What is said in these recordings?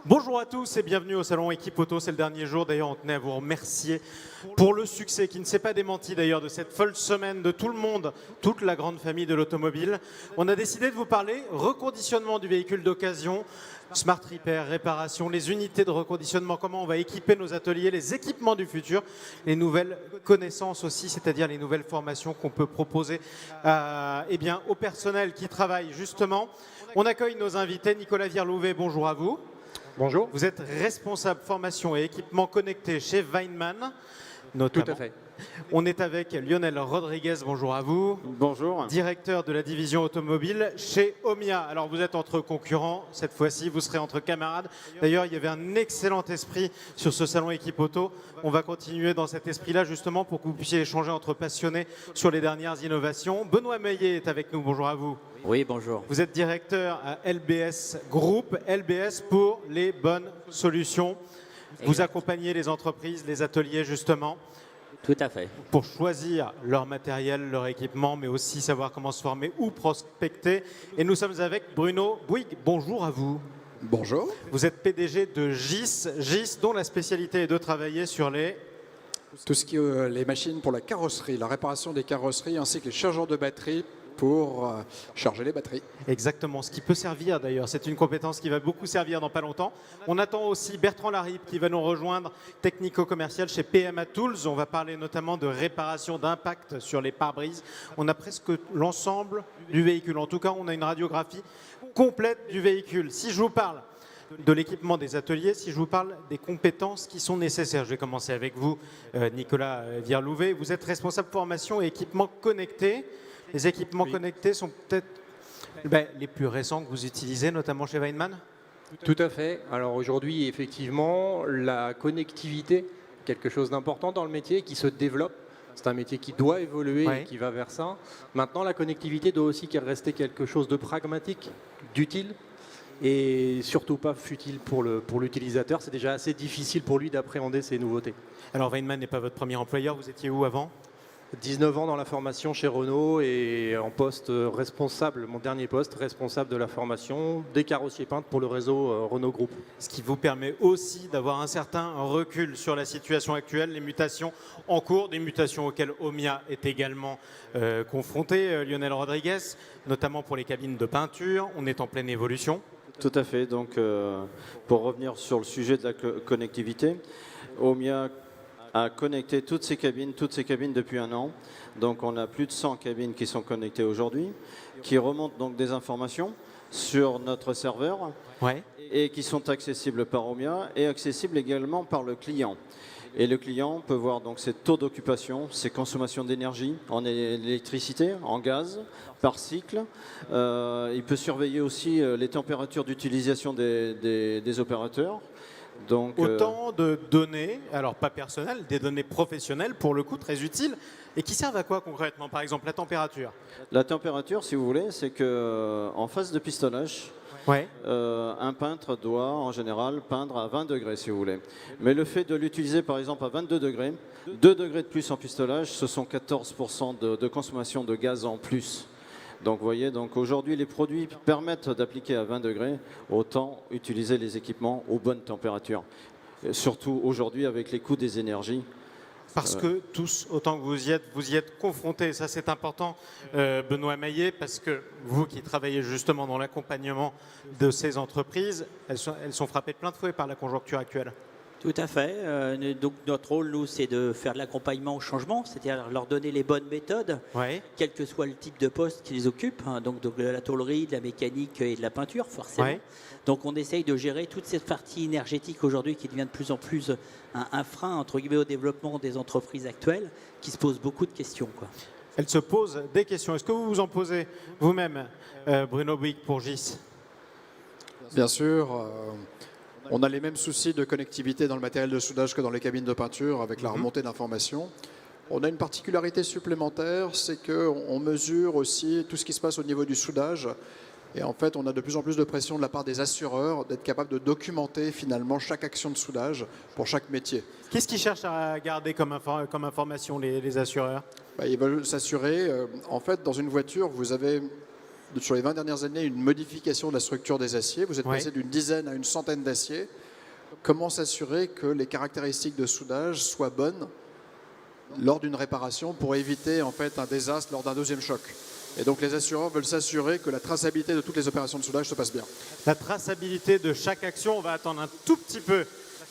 Bonjour à tous et bienvenue au Salon Équipe Auto, c'est le dernier jour. D'ailleurs, on tenait à vous remercier pour le succès qui ne s'est pas démenti d'ailleurs de cette folle semaine de tout le monde, toute la grande famille de l'automobile. On a décidé de vous parler reconditionnement du véhicule d'occasion, smart repair, réparation, les unités de reconditionnement, comment on va équiper nos ateliers, les équipements du futur, les nouvelles connaissances aussi, c'est-à-dire les nouvelles formations qu'on peut proposer au personnel qui travaille justement. On accueille nos invités. Nicolas Vierlouvet, bonjour à vous. Bonjour. Vous êtes responsable formation et équipement connecté chez Weinmann, notamment. Tout à fait. On est avec Lionel Rodriguez, bonjour à vous. Bonjour. Directeur de la division automobile chez Omia. Alors vous êtes entre concurrents, cette fois-ci vous serez entre camarades. D'ailleurs il y avait un excellent esprit sur ce salon équipe auto. On va continuer dans cet esprit-là justement pour que vous puissiez échanger entre passionnés sur les dernières innovations. Benoît Meillet est avec nous, bonjour à vous. Oui, bonjour. Vous êtes directeur à LBS Group, LBS pour les bonnes solutions. Vous accompagnez les entreprises, les ateliers justement. Tout à fait. Pour choisir leur matériel, leur équipement, mais aussi savoir comment se former ou prospecter. Et nous sommes avec Bruno Bouygues. Bonjour à vous. Bonjour. Vous êtes PDG de GIS, dont la spécialité est de travailler sur Tout ce qui est les machines pour la carrosserie, la réparation des carrosseries ainsi que les chargeurs de batterie pour charger les batteries. Exactement, ce qui peut servir d'ailleurs. C'est une compétence qui va beaucoup servir dans pas longtemps. On attend aussi Bertrand Laribe qui va nous rejoindre, technico-commercial chez PMA Tools. On va parler notamment de réparation d'impact sur les pare-brises. On a presque l'ensemble du véhicule. En tout cas, on a une radiographie complète du véhicule. Si je vous parle de l'équipement des ateliers, si je vous parle des compétences qui sont nécessaires. Je vais commencer avec vous, Nicolas Vierlouvet. Vous êtes responsable formation et équipement connecté. Les équipements connectés sont peut-être les plus récents que vous utilisez, notamment chez Weinmann. Tout à fait. Alors aujourd'hui, effectivement, la connectivité, quelque chose d'important dans le métier qui se développe. C'est un métier qui doit évoluer et qui va vers ça. Maintenant, la connectivité doit aussi rester quelque chose de pragmatique, d'utile et surtout pas futile pour l'utilisateur. C'est déjà assez difficile pour lui d'appréhender ces nouveautés. Alors Weinmann n'est pas votre premier employeur, vous étiez où avant ? 19 ans dans la formation chez Renault et en poste responsable, mon dernier poste, responsable de la formation des carrossiers peintres pour le réseau Renault Group. Ce qui vous permet aussi d'avoir un certain recul sur la situation actuelle, les mutations en cours, des mutations auxquelles Omia est également confronté. Lionel Rodriguez, notamment pour les cabines de peinture, on est en pleine évolution. Tout à fait. Donc, pour revenir sur le sujet de la connectivité, Omia a connecté toutes ces cabines depuis un an. Donc on a plus de 100 cabines qui sont connectées aujourd'hui, qui remontent donc des informations sur notre serveur et qui sont accessibles par Omia et accessibles également par le client. Et le client peut voir donc ses taux d'occupation, ses consommations d'énergie en électricité, en gaz, par cycle. Il peut surveiller aussi les températures d'utilisation des opérateurs. Donc, autant de données, alors pas personnelles, des données professionnelles pour le coup très utiles et qui servent à quoi concrètement? Par exemple la température. La température, si vous voulez, c'est qu'en phase de pistonnage, un peintre doit en général peindre à 20 degrés si vous voulez. Mais le fait de l'utiliser par exemple à 22 degrés, 2 degrés de plus en pistonnage, ce sont 14% de consommation de gaz en plus. Donc vous voyez, aujourd'hui les produits permettent d'appliquer à 20 degrés, autant utiliser les équipements aux bonnes températures. Et surtout aujourd'hui avec les coûts des énergies. Parce que tous, autant que vous y êtes confrontés. Ça c'est important, Benoît Meillet, parce que vous qui travaillez justement dans l'accompagnement de ces entreprises, elles sont frappées de plein de fouet par la conjoncture actuelle. Tout à fait. Donc notre rôle, nous, c'est de faire de l'accompagnement au changement, c'est-à-dire leur donner les bonnes méthodes, quel que soit le type de poste qu'ils occupent, donc de la tôlerie, de la mécanique et de la peinture, forcément. Donc on essaye de gérer toute cette partie énergétique aujourd'hui qui devient de plus en plus un frein, entre guillemets, au développement des entreprises actuelles, qui se posent beaucoup de questions, quoi. Elles se posent des questions. Est-ce que vous vous en posez vous-même, Bruno Bouygues, pour GIS? Bien sûr. On a les mêmes soucis de connectivité dans le matériel de soudage que dans les cabines de peinture avec la remontée d'informations. On a une particularité supplémentaire, c'est qu'on mesure aussi tout ce qui se passe au niveau du soudage. Et en fait, on a de plus en plus de pression de la part des assureurs d'être capable de documenter finalement chaque action de soudage pour chaque métier. Qu'est-ce qu'ils cherchent à garder comme information, les assureurs? Ils veulent s'assurer. En fait, dans une voiture, vous avez sur les 20 dernières années une modification de la structure des aciers. Vous êtes Ouais. passé d'une dizaine à une centaine d'aciers. Comment s'assurer que les caractéristiques de soudage soient bonnes lors d'une réparation pour éviter en fait un désastre lors d'un deuxième choc? Et donc les assureurs veulent s'assurer que la traçabilité de toutes les opérations de soudage se passe bien. La traçabilité de chaque action, on va attendre un tout petit peu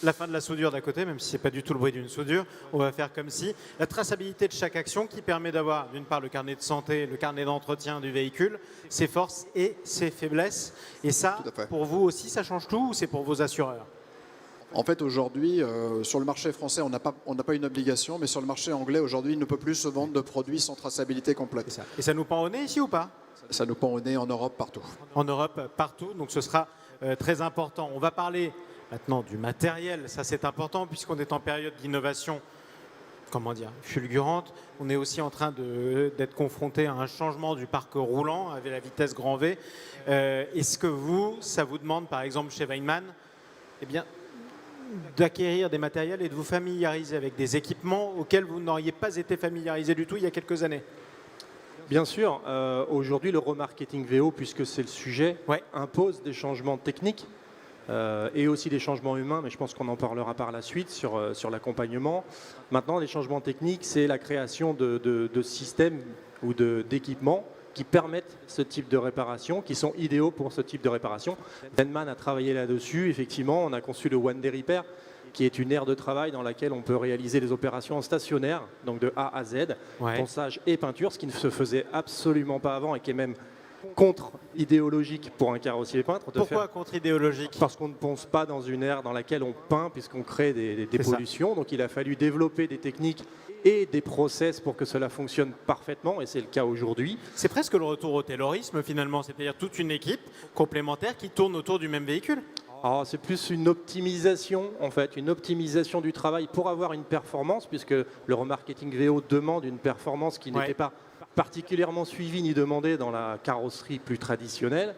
la fin de la soudure d'à côté, même si ce n'est pas du tout le bruit d'une soudure. On va faire comme si. La traçabilité de chaque action qui permet d'avoir, d'une part, le carnet de santé, le carnet d'entretien du véhicule, ses forces et ses faiblesses. Et ça, Tout à fait. pour vous aussi, ça change tout ou c'est pour vos assureurs? En fait, aujourd'hui, sur le marché français, on n'a pas une obligation, mais sur le marché anglais, aujourd'hui, il ne peut plus se vendre de produits sans traçabilité complète. C'est ça. Et ça nous pend au nez ici ou pas? Ça nous pend au nez en Europe partout. En Europe, partout. Donc ce sera très important. On va parler maintenant du matériel. Ça, c'est important puisqu'on est en période d'innovation, comment dire, fulgurante. On est aussi en train d'être confronté à un changement du parc roulant avec la vitesse grand V. Est-ce que ça vous demande, par exemple, chez Weinmann, eh bien, d'acquérir des matériels et de vous familiariser avec des équipements auxquels vous n'auriez pas été familiarisé du tout il y a quelques années? Bien sûr, aujourd'hui le remarketing VO, puisque c'est le sujet, Ouais. impose des changements techniques et aussi des changements humains, mais je pense qu'on en parlera par la suite sur l'accompagnement. Maintenant, les changements techniques, c'est la création de systèmes ou d'équipements qui permettent ce type de réparation, qui sont idéaux pour ce type de réparation. Weinmann a travaillé là-dessus, effectivement, on a conçu le One Day Repair, qui est une aire de travail dans laquelle on peut réaliser les opérations stationnaires, donc de A à Z, Ouais. ponçage et peinture, ce qui ne se faisait absolument pas avant et qui est même contre-idéologique pour un carrossier peintre. Pourquoi contre-idéologique? Parce qu'on ne ponce pas dans une aire dans laquelle on peint, puisqu'on crée des C'est ça. pollutions. Donc il a fallu développer des techniques et des process pour que cela fonctionne parfaitement, et c'est le cas aujourd'hui. C'est presque le retour au taylorisme finalement, c'est-à-dire toute une équipe complémentaire qui tourne autour du même véhicule. Alors, c'est plus une optimisation, en fait, une optimisation du travail pour avoir une performance, puisque le remarketing VO demande une performance qui Ouais. n'était pas particulièrement suivie ni demandée dans la carrosserie plus traditionnelle.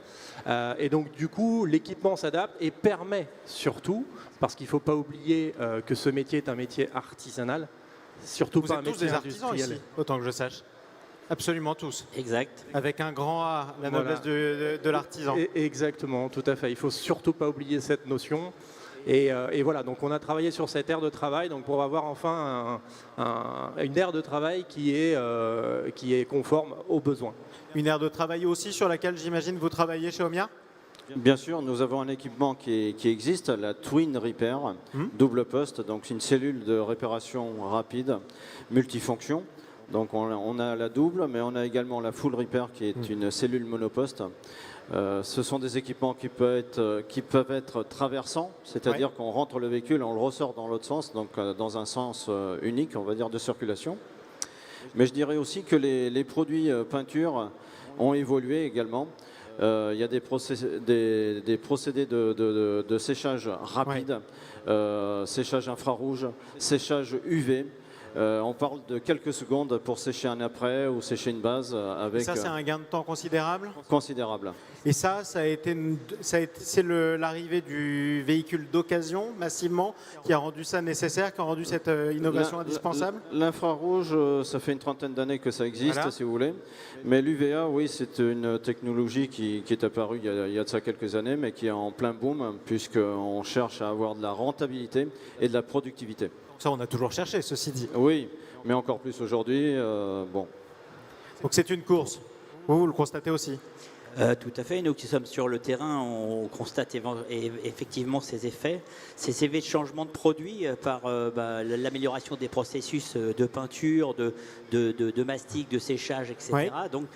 Et donc, du coup, l'équipement s'adapte et permet surtout, parce qu'il ne faut pas oublier que ce métier est un métier artisanal, surtout Vous pas un êtes tous métier des artisans industriel. ici, autant que je sache. Absolument tous. Exact. Avec un grand A, la Voilà. noblesse de l'artisan. Exactement, tout à fait. Il faut surtout pas oublier cette notion. Et voilà, donc on a travaillé sur cette aire de travail, donc pour avoir enfin une aire de travail qui est conforme aux besoins. Une aire de travail aussi sur laquelle j'imagine vous travaillez chez Omia? Bien sûr, nous avons un équipement qui existe, la Twin Repair, double poste, donc une cellule de réparation rapide, multifonction. Donc on a la double, mais on a également la Full Repair qui est une cellule monoposte. Ce sont des équipements qui peuvent être traversants, c'est-à-dire qu'on rentre le véhicule, on le ressort dans l'autre sens, donc dans un sens unique, on va dire, de circulation. Mais je dirais aussi que les produits peinture ont évolué également. Il y a des procédés de séchage rapide, séchage infrarouge, séchage UV. On parle de quelques secondes pour sécher un après ou sécher une base avec. Et ça, c'est un gain de temps considérable. Considérable. Et ça c'est l'arrivée du véhicule d'occasion massivement qui a rendu ça nécessaire, qui a rendu cette innovation indispensable. L'infrarouge, ça fait une trentaine d'années que ça existe, Voilà. si vous voulez. Mais l'UVA, oui, c'est une technologie qui est apparue il y a de ça quelques années, mais qui est en plein boom, puisqu'on cherche à avoir de la rentabilité et de la productivité. Ça, on a toujours cherché, ceci dit. Oui, mais encore plus aujourd'hui. Bon. Donc c'est une course. Vous le constatez aussi. Tout à fait. Nous qui sommes sur le terrain, on constate effectivement ces effets de changement de produit par l'amélioration des processus de peinture, de mastic, de séchage, etc. Ouais. Donc,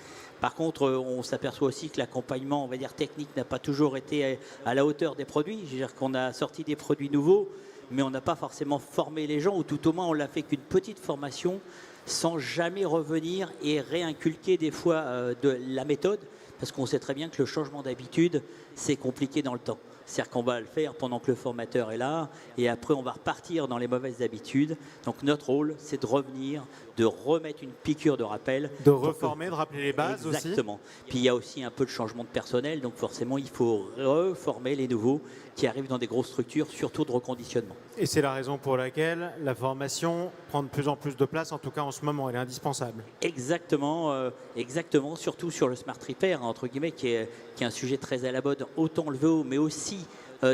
par contre, on s'aperçoit aussi que l'accompagnement, on va dire technique, n'a pas toujours été à la hauteur des produits. Je veux dire qu'on a sorti des produits nouveaux, mais on n'a pas forcément formé les gens, ou tout au moins on l'a fait qu'une petite formation, sans jamais revenir et réinculquer des fois de la méthode. Parce qu'on sait très bien que le changement d'habitude, c'est compliqué dans le temps. C'est-à-dire qu'on va le faire pendant que le formateur est là, et après on va repartir dans les mauvaises habitudes. Donc notre rôle, c'est de revenir, de remettre une piqûre de rappel. De reformer, de rappeler les bases aussi. Exactement. Puis il y a aussi un peu de changement de personnel, donc forcément il faut reformer les nouveaux qui arrivent dans des grosses structures, surtout de reconditionnement. Et c'est la raison pour laquelle la formation prend de plus en plus de place, en tout cas en ce moment, elle est indispensable. Exactement, exactement, surtout sur le smart repair, entre guillemets, qui est un sujet très à la mode, autant le VO, mais aussi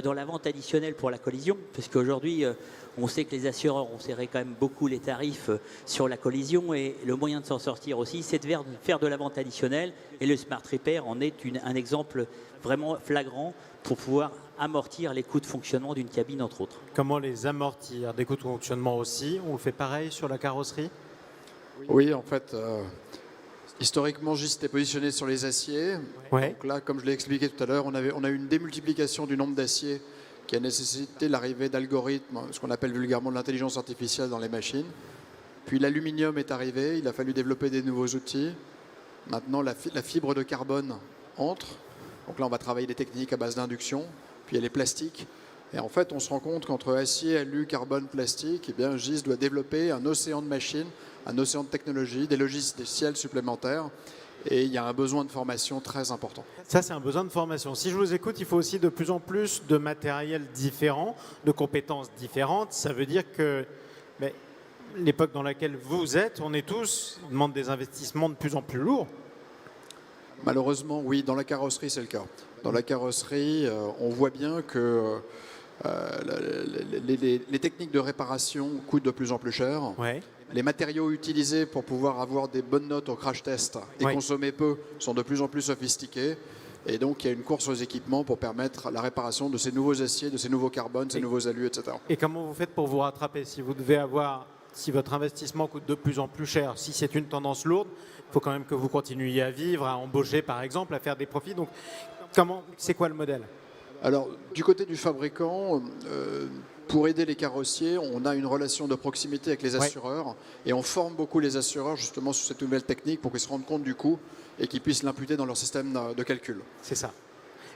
dans la vente additionnelle pour la collision, parce qu'aujourd'hui, on sait que les assureurs ont serré quand même beaucoup les tarifs sur la collision, et le moyen de s'en sortir aussi, c'est de faire de la vente additionnelle, et le smart repair en est un exemple vraiment flagrant pour pouvoir amortir les coûts de fonctionnement d'une cabine, entre autres. Comment les amortir? Des coûts de fonctionnement aussi, on le fait pareil sur la carrosserie? Oui, en fait, historiquement, GIS était positionné sur les aciers. Ouais. Donc là, comme je l'ai expliqué tout à l'heure, on a eu une démultiplication du nombre d'aciers qui a nécessité l'arrivée d'algorithmes, ce qu'on appelle vulgairement de l'intelligence artificielle dans les machines. Puis l'aluminium est arrivé, il a fallu développer des nouveaux outils. Maintenant, la fibre de carbone entre. Donc là, on va travailler des techniques à base d'induction. Puis il y a les plastiques. Et en fait, on se rend compte qu'entre acier, alu, carbone, plastique, eh bien, GIS doit développer un océan de machines, un océan de technologies, des logiciels supplémentaires. Et il y a un besoin de formation très important. Ça, c'est un besoin de formation. Si je vous écoute, il faut aussi de plus en plus de matériel différent, de compétences différentes. Ça veut dire que l'époque dans laquelle vous êtes, on est tous, demande des investissements de plus en plus lourds. Malheureusement, oui, dans la carrosserie, c'est le cas. Dans la carrosserie, on voit bien que les techniques de réparation coûtent de plus en plus cher. Ouais. Les matériaux utilisés pour pouvoir avoir des bonnes notes au crash test et consommer peu sont de plus en plus sophistiqués. Et donc, il y a une course aux équipements pour permettre la réparation de ces nouveaux aciers, de ces nouveaux carbones, ces nouveaux alus, etc. Et comment vous faites pour vous rattraper si votre investissement coûte de plus en plus cher, si c'est une tendance lourde, il faut quand même que vous continuiez à vivre, à embaucher par exemple, à faire des profits. Donc, c'est quoi le modèle? Alors, du côté du fabricant, pour aider les carrossiers, on a une relation de proximité avec les assureurs et on forme beaucoup les assureurs justement sur cette nouvelle technique pour qu'ils se rendent compte du coût et qu'ils puissent l'imputer dans leur système de calcul. C'est ça.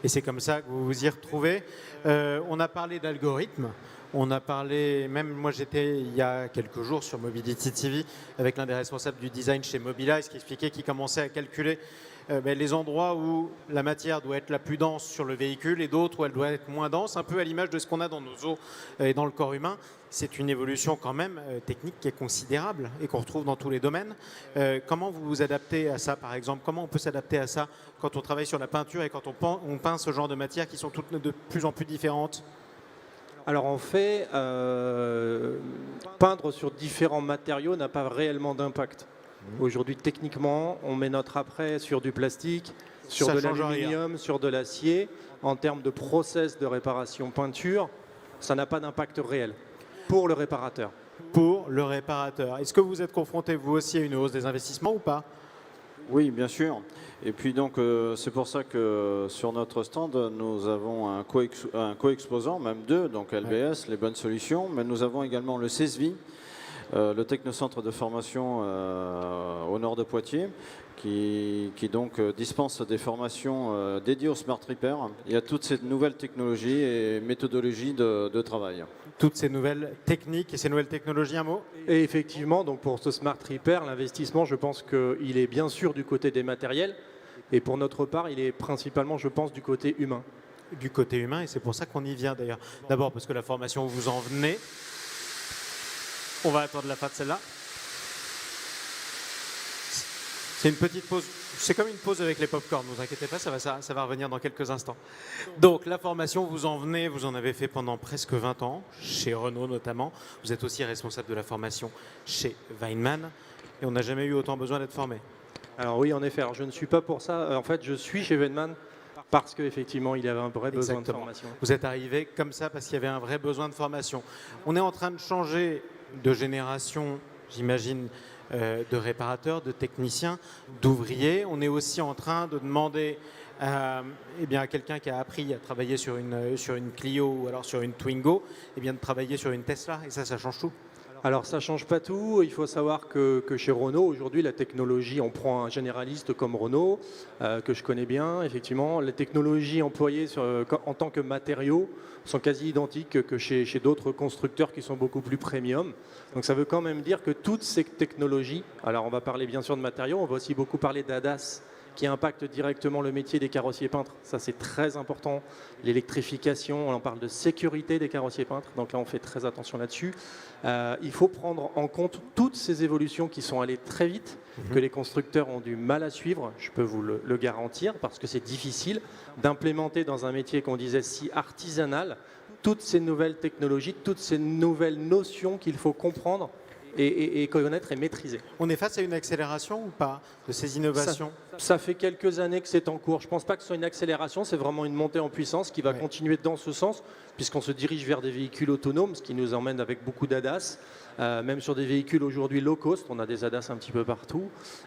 Et c'est comme ça que vous vous y retrouvez. On a parlé d'algorithmes. On a parlé, même moi j'étais il y a quelques jours sur Mobility TV avec l'un des responsables du design chez Mobilize qui expliquait qu'il commençait à calculer les endroits où la matière doit être la plus dense sur le véhicule et d'autres où elle doit être moins dense, un peu à l'image de ce qu'on a dans nos os et dans le corps humain. C'est une évolution quand même technique qui est considérable et qu'on retrouve dans tous les domaines. Comment vous vous adaptez à ça, par exemple? Comment on peut s'adapter à ça quand on travaille sur la peinture et quand on peint ce genre de matières qui sont toutes de plus en plus différentes? Alors en fait, peindre sur différents matériaux n'a pas réellement d'impact. Aujourd'hui, techniquement, on met notre après sur du plastique, sur de l'aluminium, sur de l'acier. En termes de process de réparation peinture, ça n'a pas d'impact réel pour le réparateur. Pour le réparateur. Est-ce que vous êtes confronté, vous aussi, à une hausse des investissements ou pas? Oui, bien sûr. Et puis donc, c'est pour ça que sur notre stand, nous avons un co-exposant, même deux, donc LBS, les bonnes solutions, mais nous avons également le CESVI, le technocentre de formation au nord de Poitiers, qui donc dispense des formations dédiées au Smart Repair. Il y a toutes ces nouvelles technologies et méthodologies de travail. Toutes ces nouvelles techniques et ces nouvelles technologies, un mot? Et effectivement, donc pour ce Smart Repair, l'investissement, je pense qu'il est bien sûr du côté des matériels. Et pour notre part, il est principalement, je pense, du côté humain. Du côté humain, et c'est pour ça qu'on y vient d'ailleurs. D'abord parce que la formation où vous en venez. On va attendre la fin de celle-là. C'est une petite pause. C'est comme une pause avec les pop-corn, ne vous inquiétez pas, ça va revenir dans quelques instants. Donc la formation, vous en avez fait pendant presque 20 ans, chez Renault notamment. Vous êtes aussi responsable de la formation chez Weinmann. Et on n'a jamais eu autant besoin d'être formé. Alors oui, en effet. Alors, je ne suis pas pour ça. En fait, je suis chez Weinmann parce qu'effectivement, il y avait un vrai besoin de formation. Vous êtes arrivé comme ça parce qu'il y avait un vrai besoin de formation. On est en train de changer de génération, j'imagine, de réparateurs, de techniciens, d'ouvriers. On est aussi en train de demander à quelqu'un qui a appris à travailler sur une Clio ou alors sur une Twingo, de travailler sur une Tesla. Et ça change tout. Alors ça ne change pas tout. Il faut savoir que chez Renault, aujourd'hui, la technologie, on prend un généraliste comme Renault, que je connais bien, effectivement. Les technologies employées en tant que matériaux sont quasi identiques que chez d'autres constructeurs qui sont beaucoup plus premium. Donc ça veut quand même dire que toutes ces technologies, alors on va parler bien sûr de matériaux, on va aussi beaucoup parler d'ADAS qui impactent directement le métier des carrossiers peintres. Ça, c'est très important. L'électrification, on en parle de sécurité des carrossiers peintres, donc là, on fait très attention là-dessus. Il faut prendre en compte toutes ces évolutions qui sont allées très vite, que les constructeurs ont du mal à suivre, je peux vous le garantir, parce que c'est difficile d'implémenter dans un métier qu'on disait si artisanal, toutes ces nouvelles technologies, toutes ces nouvelles notions qu'il faut comprendre et connaître et maîtriser. On est face à une accélération ou pas de ces innovations? Ça fait quelques années que c'est en cours. Je ne pense pas que ce soit une accélération, c'est vraiment une montée en puissance qui va continuer dans ce sens, puisqu'on se dirige vers des véhicules autonomes, ce qui nous emmène avec beaucoup d'ADAS. Même sur des véhicules aujourd'hui low cost, on a des ADAS un petit peu partout.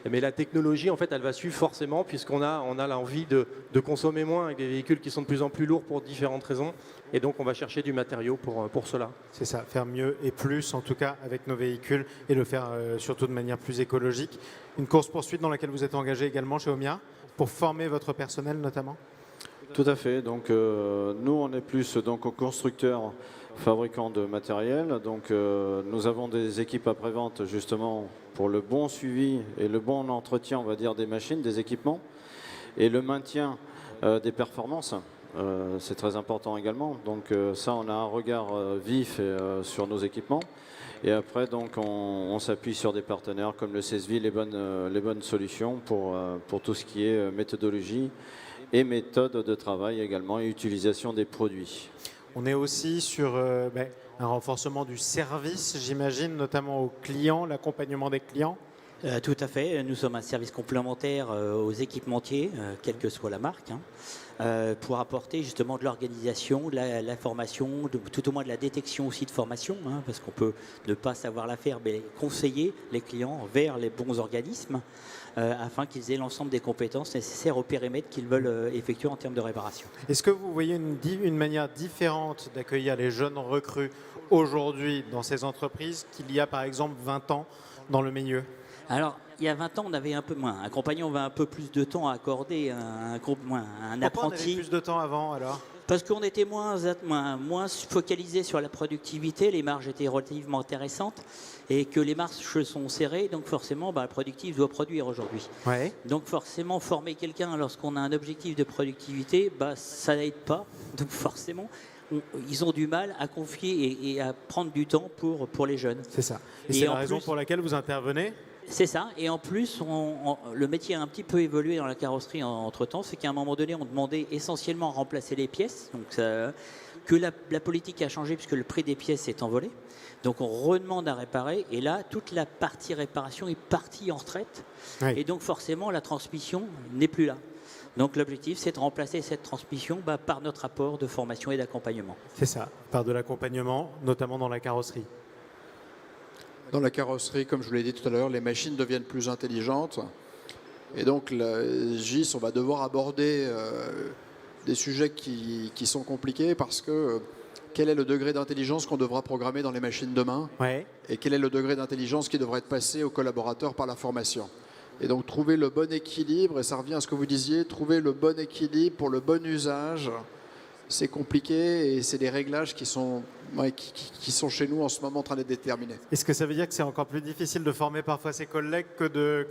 Mais la technologie, en fait, elle va suivre forcément, puisqu'on a l'envie de consommer moins avec des véhicules qui sont de plus en plus lourds pour différentes raisons. Et donc, on va chercher du matériau pour cela. C'est ça, faire mieux et plus, en tout cas, avec nos véhicules, et le faire surtout de manière plus écologique. Une course-poursuite dans laquelle vous êtes engagé également chez Omia, pour former votre personnel notamment? Tout à fait. Donc, nous, on est plus donc, aux constructeurs, fabricants de matériel. Donc, nous avons des équipes après-vente, justement, pour le bon suivi et le bon entretien, on va dire, des machines, des équipements, et le maintien des performances. C'est très important également. Donc, ça, on a un regard vif sur nos équipements. Et après, donc, on s'appuie sur des partenaires comme le CESVI, les bonnes solutions pour tout ce qui est méthodologie et méthode de travail également et utilisation des produits. On est aussi sur un renforcement du service, j'imagine, notamment aux clients, l'accompagnement des clients. Tout à fait. Nous sommes un service complémentaire aux équipementiers, quelle que soit la marque, pour apporter justement de l'organisation, de la formation, tout au moins de la détection aussi de formation, parce qu'on peut ne pas savoir la faire, mais conseiller les clients vers les bons organismes afin qu'ils aient l'ensemble des compétences nécessaires au périmètre qu'ils veulent effectuer en termes de réparation. Est-ce que vous voyez une manière différente d'accueillir les jeunes recrues aujourd'hui dans ces entreprises qu'il y a par exemple 20 ans dans le milieu? Alors, il y a 20 ans, on avait un peu moins. Un compagnon avait un peu plus de temps à accorder à un apprenti. Pourquoi on avait plus de temps avant alors? Parce qu'on était moins focalisé sur la productivité, les marges étaient relativement intéressantes et que les marges sont serrées, donc forcément, le productif doit produire aujourd'hui. Ouais. Donc forcément, former quelqu'un lorsqu'on a un objectif de productivité, ça n'aide pas. Donc forcément, ils ont du mal à confier et à prendre du temps pour les jeunes. C'est ça. Et c'est la raison pour laquelle vous intervenez? C'est ça, et en plus, le métier a un petit peu évolué dans la carrosserie entre-temps, c'est qu'à un moment donné, on demandait essentiellement à remplacer les pièces, donc que la politique a changé puisque le prix des pièces s'est envolé, donc on redemande à réparer, et là, toute la partie réparation est partie en retraite, et donc forcément, la transmission n'est plus là. Donc l'objectif, c'est de remplacer cette transmission par notre apport de formation et d'accompagnement. C'est ça, par de l'accompagnement, notamment dans la carrosserie. Dans la carrosserie, comme je vous l'ai dit tout à l'heure, les machines deviennent plus intelligentes. Et donc, Gis, on va devoir aborder des sujets qui sont compliqués parce que quel est le degré d'intelligence qu'on devra programmer dans les machines demain? Et quel est le degré d'intelligence qui devrait être passé aux collaborateurs par la formation? Et donc, trouver le bon équilibre, et ça revient à ce que vous disiez, trouver le bon équilibre pour le bon usage, c'est compliqué et c'est des réglages qui sont chez nous en ce moment en train d'être déterminés. Est-ce que ça veut dire que c'est encore plus difficile de former parfois ses collègues que de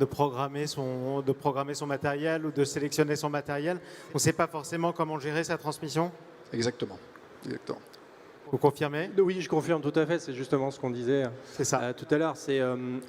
programmer son matériel ou de sélectionner son matériel? On ne sait pas forcément comment gérer sa transmission? Exactement. Vous confirmez? Oui, je confirme tout à fait. C'est justement ce qu'on disait tout à l'heure.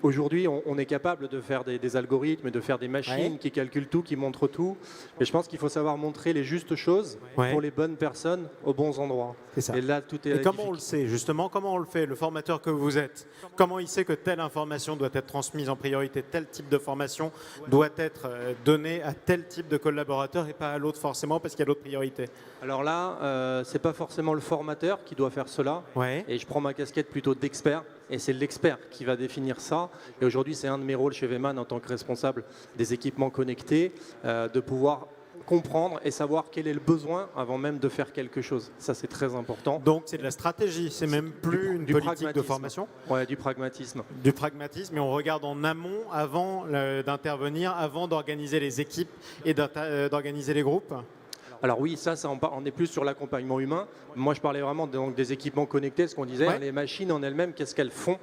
Aujourd'hui, on est capable de faire des algorithmes, de faire des machines qui calculent tout, qui montrent tout. Mais je pense qu'il faut savoir montrer les justes choses pour les bonnes personnes aux bons endroits. C'est ça. Et là, tout est. Et comment on le sait justement? Comment on le fait? Le formateur que vous êtes, comment il sait que telle information doit être transmise en priorité, tel type de formation doit être donné à tel type de collaborateur et pas à l'autre forcément parce qu'il y a d'autres priorités? Alors là, c'est pas forcément le formateur qui doit faire cela. Et je prends ma casquette plutôt d'expert. Et c'est l'expert qui va définir ça. Et aujourd'hui, c'est un de mes rôles chez Weiman en tant que responsable des équipements connectés, de pouvoir comprendre et savoir quel est le besoin avant même de faire quelque chose. Ça, c'est très important. Donc, c'est de la stratégie, c'est même plus une politique de formation? Oui, du pragmatisme. Du pragmatisme, et on regarde en amont avant d'intervenir, avant d'organiser les équipes et d'organiser les groupes? Alors oui, ça on est plus sur l'accompagnement humain. Moi, je parlais vraiment des équipements connectés, ce qu'on disait, les machines en elles-mêmes, qu'est-ce qu'elles font?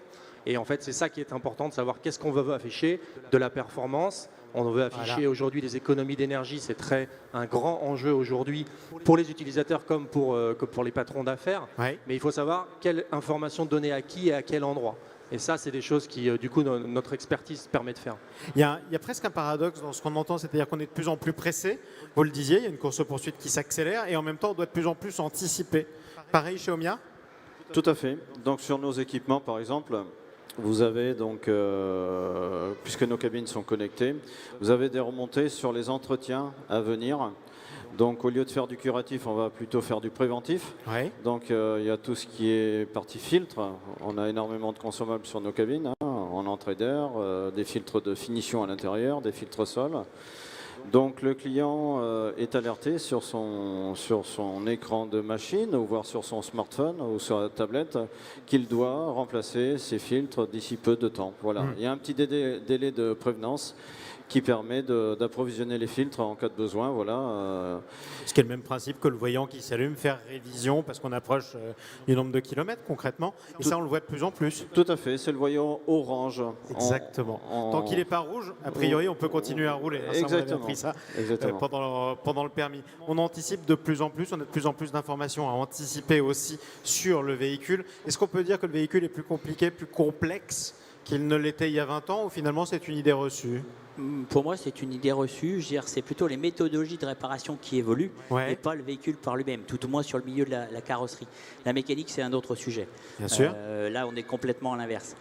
Et en fait, c'est ça qui est important, de savoir qu'est-ce qu'on veut afficher, de la performance, On veut afficher aujourd'hui les économies d'énergie, c'est un grand enjeu aujourd'hui pour les utilisateurs comme pour les patrons d'affaires. Ouais. Mais il faut savoir quelle information donner à qui et à quel endroit. Et ça, c'est des choses qui, du coup, notre expertise permet de faire. Il y a presque un paradoxe dans ce qu'on entend, c'est-à-dire qu'on est de plus en plus pressé. Vous le disiez, il y a une course-poursuite qui s'accélère et en même temps, on doit de plus en plus anticiper. Pareil chez Omia ? Tout à fait. Donc sur nos équipements, par exemple, vous avez donc, puisque nos cabines sont connectées, vous avez des remontées sur les entretiens à venir. Donc au lieu de faire du curatif, on va plutôt faire du préventif. Ouais. Donc il y a tout ce qui est partie filtre. On a énormément de consommables sur nos cabines, en entrée d'air, des filtres de finition à l'intérieur, des filtres sol. Donc le client est alerté sur son écran de machine, ou voire sur son smartphone ou sur la tablette, qu'il doit remplacer ses filtres d'ici peu de temps. Voilà. Il y a un petit délai de prévenance qui permet d'approvisionner les filtres en cas de besoin. Voilà. Ce qui est le même principe que le voyant qui s'allume, faire révision parce qu'on approche du nombre de kilomètres concrètement. Et ça, on le voit de plus en plus. Tout à fait, c'est le voyant orange. Exactement. Tant qu'il n'est pas rouge, a priori, on peut continuer à rouler. Ça, Exactement. on avait appris ça Exactement. pendant le permis. On anticipe de plus en plus, on a de plus en plus d'informations à anticiper aussi sur le véhicule. Est-ce qu'on peut dire que le véhicule est plus compliqué, plus complexe qu'il ne l'était il y a 20 ans, ou finalement c'est une idée reçue ? Pour moi, c'est une idée reçue. Je veux dire, c'est plutôt les méthodologies de réparation qui évoluent, et pas le véhicule par lui-même, tout au moins sur le milieu de la carrosserie. La mécanique, c'est un autre sujet. Bien sûr. Là, on est complètement à l'inverse.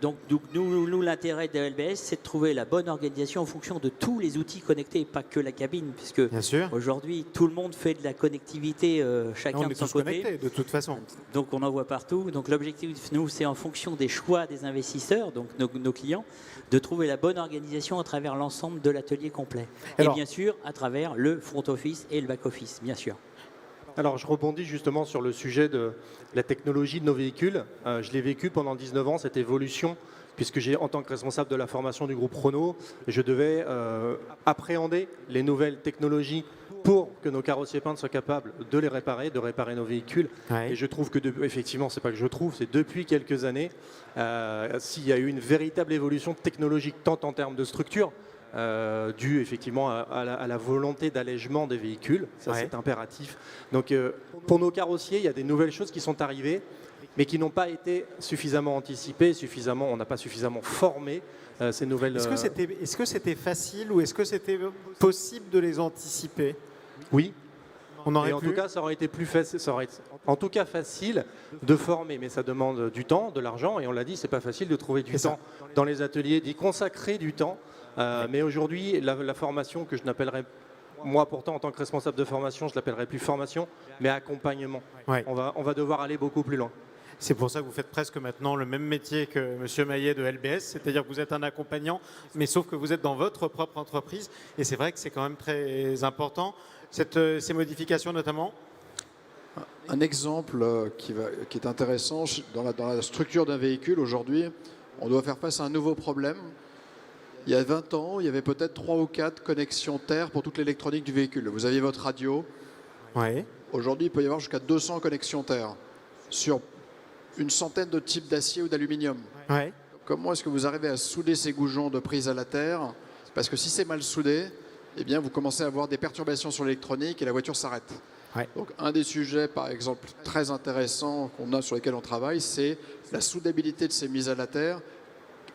Donc nous l'intérêt de LBS, c'est de trouver la bonne organisation en fonction de tous les outils connectés, pas que la cabine, puisque aujourd'hui, tout le monde fait de la connectivité, chacun de son côté. On est tous connectés, de toute façon. Donc on en voit partout. Donc l'objectif, nous, c'est en fonction des choix des investisseurs, donc nos clients, de trouver la bonne organisation à travers l'ensemble de l'atelier complet. Alors, et bien sûr, à travers le front office et le back office, bien sûr. Alors, je rebondis justement sur le sujet de la technologie de nos véhicules. Je l'ai vécu pendant 19 ans, cette évolution, puisque en tant que responsable de la formation du groupe Renault, je devais appréhender les nouvelles technologies pour que nos carrossiers peintres soient capables de les réparer, de réparer nos véhicules. Et je trouve que, effectivement, c'est pas que je trouve, c'est depuis quelques années, s'il y a eu une véritable évolution technologique, tant en termes de structure, dû effectivement à la volonté d'allègement des véhicules, ça c'est impératif. Donc pour nos carrossiers, il y a des nouvelles choses qui sont arrivées, mais qui n'ont pas été suffisamment anticipées, on n'a pas suffisamtement formé ces nouvelles... Est-ce que c'était facile ou est-ce que c'était possible de les anticiper ? Oui. On aurait en tout cas, ça aurait été plus facile, facile de former, mais ça demande du temps, de l'argent, et on l'a dit, c'est pas facile de trouver du temps dans les ateliers, d'y consacrer du temps. Mais aujourd'hui, la formation que je n'appellerais, moi pourtant en tant que responsable de formation, je l'appellerais plus formation, mais accompagnement. On va devoir aller beaucoup plus loin. C'est pour ça que vous faites presque maintenant le même métier que M. Maillet de LBS, c'est-à-dire que vous êtes un accompagnant, mais sauf que vous êtes dans votre propre entreprise. Et c'est vrai que c'est quand même très important, ces modifications notamment. Un exemple qui est intéressant, dans la structure d'un véhicule aujourd'hui, on doit faire face à un nouveau problème. Il y a 20 ans, il y avait peut-être 3 ou 4 connexions terre pour toute l'électronique du véhicule. Vous aviez votre radio. Aujourd'hui, il peut y avoir jusqu'à 200 connexions terre sur une centaine de types d'acier ou d'aluminium. Comment est-ce que vous arrivez à souder ces goujons de prise à la terre ? Parce que si c'est mal soudé, eh bien, vous commencez à avoir des perturbations sur l'électronique et la voiture s'arrête. Donc, un des sujets, par exemple, très intéressants sur lesquels on travaille, c'est la soudabilité de ces mises à la terre,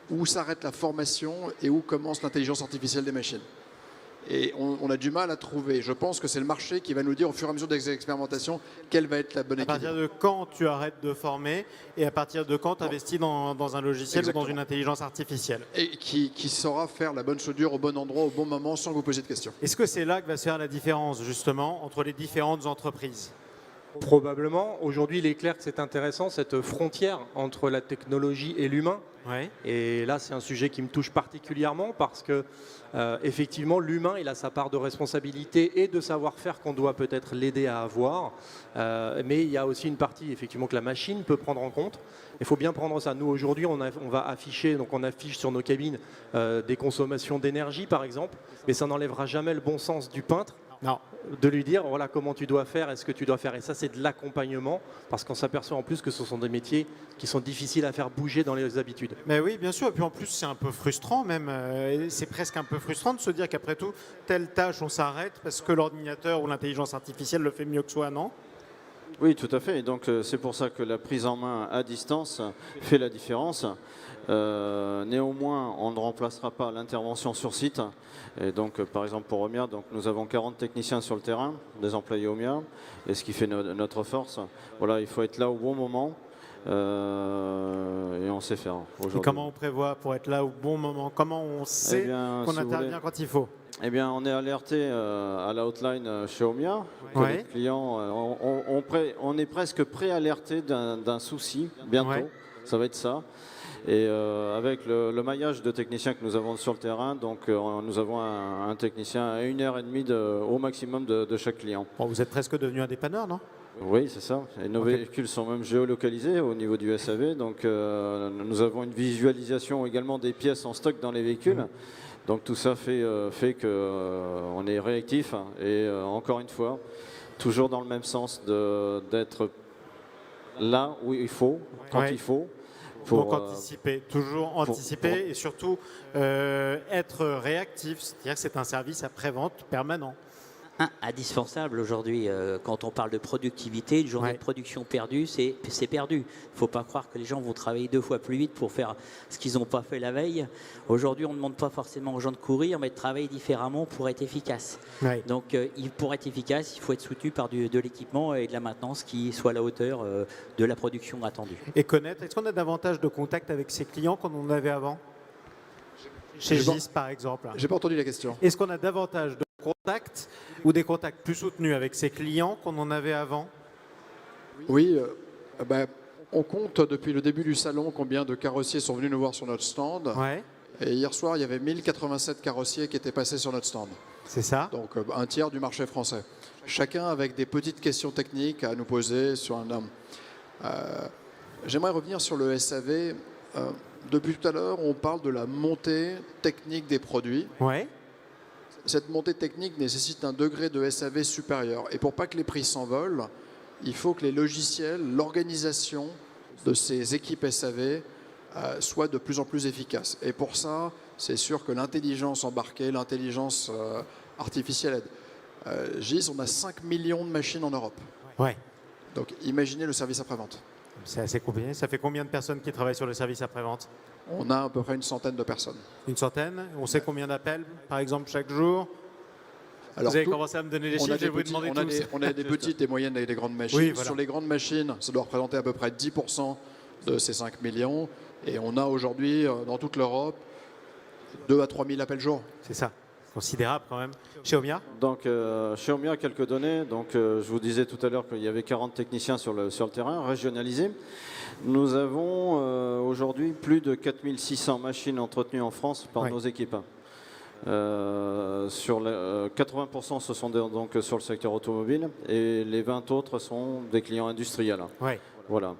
où s'arrête la formation et où commence l'intelligence artificielle des machines. Et on a du mal à trouver. Je pense que c'est le marché qui va nous dire au fur et à mesure des expérimentations quelle va être la bonne équilibre. À partir de quand tu arrêtes de former et à partir de quand tu investis dans un logiciel ou dans une intelligence artificielle. Et qui saura faire la bonne soudure au bon endroit, au bon moment, sans vous poser de questions. Est-ce que c'est là que va se faire la différence, justement, entre les différentes entreprises ? Probablement. Aujourd'hui, il est clair que c'est intéressant, cette frontière entre la technologie et l'humain. Et là, c'est un sujet qui me touche particulièrement parce que, effectivement, l'humain, il a sa part de responsabilité et de savoir-faire qu'on doit peut-être l'aider à avoir. Mais il y a aussi une partie, effectivement, que la machine peut prendre en compte. Il faut bien prendre ça. Nous, aujourd'hui, on va afficher, donc on affiche sur nos cabines des consommations d'énergie, par exemple, mais ça n'enlèvera jamais le bon sens du peintre Non. De lui dire, voilà comment tu dois faire, est-ce que tu dois faire. Et ça, c'est de l'accompagnement, parce qu'on s'aperçoit en plus que ce sont des métiers qui sont difficiles à faire bouger dans les habitudes. Mais oui, bien sûr. Et puis en plus, c'est un peu frustrant même. C'est presque un peu frustrant de se dire qu'après tout, telle tâche, on s'arrête parce que l'ordinateur ou l'intelligence artificielle le fait mieux que soi, non? Oui, tout à fait. Et donc, c'est pour ça que la prise en main à distance fait la différence. Néanmoins, on ne remplacera pas l'intervention sur site. Et donc, par exemple, pour Omia, donc, nous avons 40 techniciens sur le terrain, des employés Omia, et ce qui fait notre force. Voilà, il faut être là au bon moment. Et on sait faire aujourd'hui. Et comment on prévoit pour être là au bon moment? Comment on sait qu'on intervient quand il faut? Eh bien, on est alerté à la hotline chez Omia. Ouais. Les clients, on est presque pré-alerté d'un souci bientôt. Ouais. Ça va être ça. Et avec le maillage de techniciens que nous avons sur le terrain, donc nous avons un technicien à 1h30 au maximum de chaque client. Bon, vous êtes presque devenu un dépanneur, non? Oui, c'est ça. Et nos véhicules sont même géolocalisés au niveau du SAV. Donc nous avons une visualisation également des pièces en stock dans les véhicules. Donc tout ça fait qu'on est réactif et encore une fois, toujours dans le même sens d'être là où il faut, quand il faut. Donc anticiper, toujours anticiper et surtout être réactif, c'est-à-dire que c'est un service après-vente permanent. Indispensable aujourd'hui, quand on parle de productivité, une journée de production perdue, c'est perdu. Il ne faut pas croire que les gens vont travailler 2 fois plus vite pour faire ce qu'ils n'ont pas fait la veille. Aujourd'hui, on ne demande pas forcément aux gens de courir, mais de travailler différemment pour être efficace. Ouais. Donc, pour être efficace, il faut être soutenu par de l'équipement et de la maintenance qui soit à la hauteur de la production attendue. Et connaître, est-ce qu'on a davantage de contact avec ses clients qu'on en avait avant? Chez GIS, par exemple. J'ai pas entendu la question. Est-ce qu'on a davantage de contacts ou des contacts plus soutenus avec ses clients qu'on en avait avant? Oui, on compte depuis le début du salon combien de carrossiers sont venus nous voir sur notre stand. Ouais. Et hier soir, il y avait 1087 carrossiers qui étaient passés sur notre stand. C'est ça. Donc un tiers du marché français. Chacun avec des petites questions techniques à nous poser sur un homme. J'aimerais revenir sur le SAV. Depuis tout à l'heure, on parle de la montée technique des produits. Ouais. Cette montée technique nécessite un degré de SAV supérieur. Et pour pas que les prix s'envolent, il faut que les logiciels, l'organisation de ces équipes SAV soient de plus en plus efficaces. Et pour ça, c'est sûr que l'intelligence embarquée, l'intelligence artificielle aide. GIS, on a 5 millions de machines en Europe. Ouais. Donc imaginez le service après-vente. C'est assez compliqué. Ça fait combien de personnes qui travaillent sur le service après-vente? On a à peu près une centaine de personnes. Une centaine? On sait combien d'appels, par exemple, chaque jour? Alors, vous avez commencé à me donner les chiffres, je vais vous demander tous. On a des petites, des moyennes et des grandes machines. Oui, voilà. Sur les grandes machines, ça doit représenter à peu près 10% de ces 5 millions. Et on a aujourd'hui, dans toute l'Europe, 2 à 3 000 appels jour. C'est ça. Considérable quand même. Chez Omia? Donc, chez Omia, quelques données. Donc, je vous disais tout à l'heure qu'il y avait 40 techniciens sur le terrain, régionalisés. Nous avons aujourd'hui plus de 4600 machines entretenues en France par nos équipes. Sur 80% ce sont donc sur le secteur automobile et les 20 autres sont des clients industriels. Ouais. Voilà.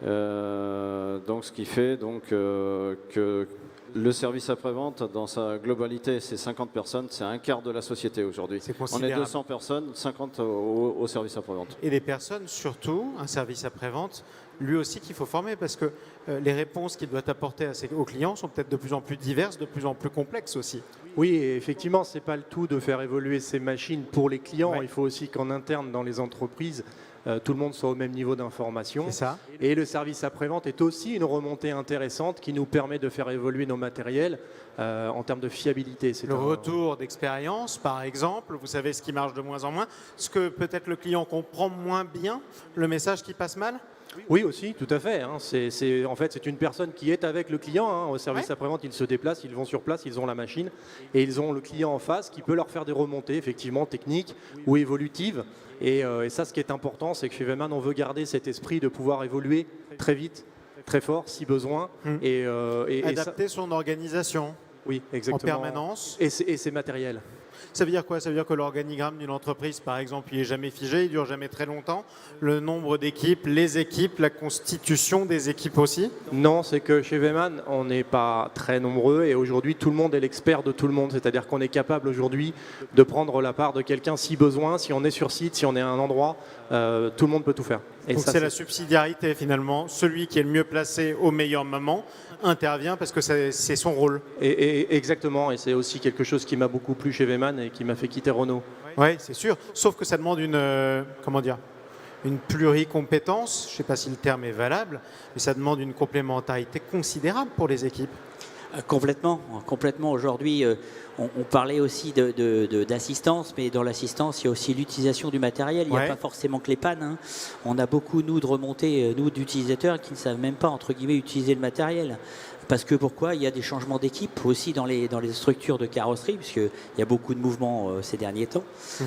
Donc, ce qui fait donc, que le service après-vente, dans sa globalité, c'est 50 personnes, c'est un quart de la société aujourd'hui. On est 200 personnes, 50 au service après-vente. Et les personnes, surtout, un service après-vente, lui aussi qu'il faut former, parce que les réponses qu'il doit apporter aux clients sont peut-être de plus en plus diverses, de plus en plus complexes aussi. Oui, et effectivement, ce n'est pas le tout de faire évoluer ces machines pour les clients. Ouais. Il faut aussi qu'en interne, dans les entreprises, tout le monde soit au même niveau d'information. C'est ça. Et le service après-vente est aussi une remontée intéressante qui nous permet de faire évoluer nos matériels en termes de fiabilité. Le retour d'expérience, par exemple, vous savez ce qui marche de moins en moins, ce que peut-être le client comprend moins bien, le message qui passe mal. Oui, aussi, tout à fait. En fait, c'est une personne qui est avec le client. Au service après-vente, ils se déplacent, ils vont sur place, ils ont la machine et ils ont le client en face qui peut leur faire des remontées, effectivement, techniques ou évolutives. Et ça, ce qui est important, c'est que chez Weimann, on veut garder cet esprit de pouvoir évoluer très vite, très fort, si besoin. Et adapter son organisation. Oui, exactement. En permanence. Et ses matériels. Ça veut dire quoi? Ça veut dire que l'organigramme d'une entreprise, par exemple, il n'est jamais figé, il dure jamais très longtemps. Le nombre d'équipes, les équipes, la constitution des équipes aussi? Non, c'est que chez Weyman, on n'est pas très nombreux et aujourd'hui, tout le monde est l'expert de tout le monde. C'est-à-dire qu'on est capable aujourd'hui de prendre la part de quelqu'un si besoin, si on est sur site, si on est à un endroit, tout le monde peut tout faire. Et donc ça, c'est la subsidiarité finalement. Celui qui est le mieux placé au meilleur moment intervient parce que c'est son rôle. Et exactement, et c'est aussi quelque chose qui m'a beaucoup plu chez Weyman et qui m'a fait quitter Renault. Oui, c'est sûr. Sauf que ça demande comment dire, une pluricompétence. Je ne sais pas si le terme est valable, mais ça demande une complémentarité considérable pour les équipes. Complètement. Aujourd'hui, on parlait aussi d'assistance, mais dans l'assistance, il y a aussi l'utilisation du matériel. Il n'y a pas forcément que les pannes. Hein. On a beaucoup, nous, de remontées, nous, d'utilisateurs qui ne savent même pas, entre guillemets, utiliser le matériel. Parce que pourquoi? Il y a des changements d'équipe aussi dans les structures de carrosserie, puisqu'il y a beaucoup de mouvements ces derniers temps.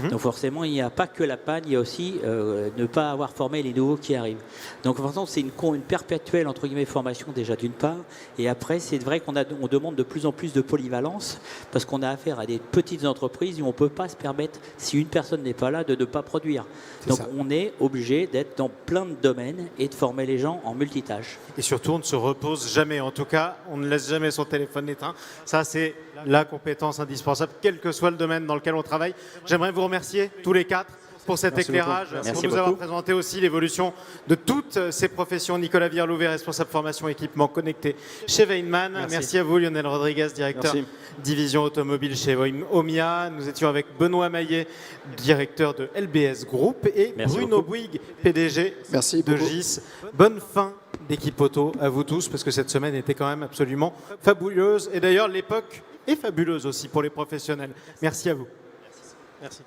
Donc forcément, il n'y a pas que la panne, il y a aussi ne pas avoir formé les nouveaux qui arrivent. Donc forcément, c'est une perpétuelle, entre guillemets, formation déjà d'une part. Et après, c'est vrai qu'on demande de plus en plus de polyvalence, parce qu'on a affaire à des petites entreprises où on ne peut pas se permettre, si une personne n'est pas là, de ne pas produire. Donc on est obligé d'être dans plein de domaines et de former les gens en multitâches. Et surtout, on ne se repose jamais. En tout cas, on ne laisse jamais son téléphone éteint. Ça, c'est la compétence indispensable, quel que soit le domaine dans lequel on travaille. J'aimerais vous remercier tous les quatre pour cet éclairage, pour nous avoir présenté aussi l'évolution de toutes ces professions. Nicolas Vierlouvet, responsable formation équipement connecté chez Weyman. Merci à vous, Lionel Rodriguez, directeur division automobile chez Omia. Nous étions avec Benoît Maillet, directeur de LBS Group, et Bruno Bouygues, PDG de GIS. Bonne fin d'équipe auto à vous tous, parce que cette semaine était quand même absolument fabuleuse. Et d'ailleurs, l'époque est fabuleuse aussi pour les professionnels. Merci à vous. Merci.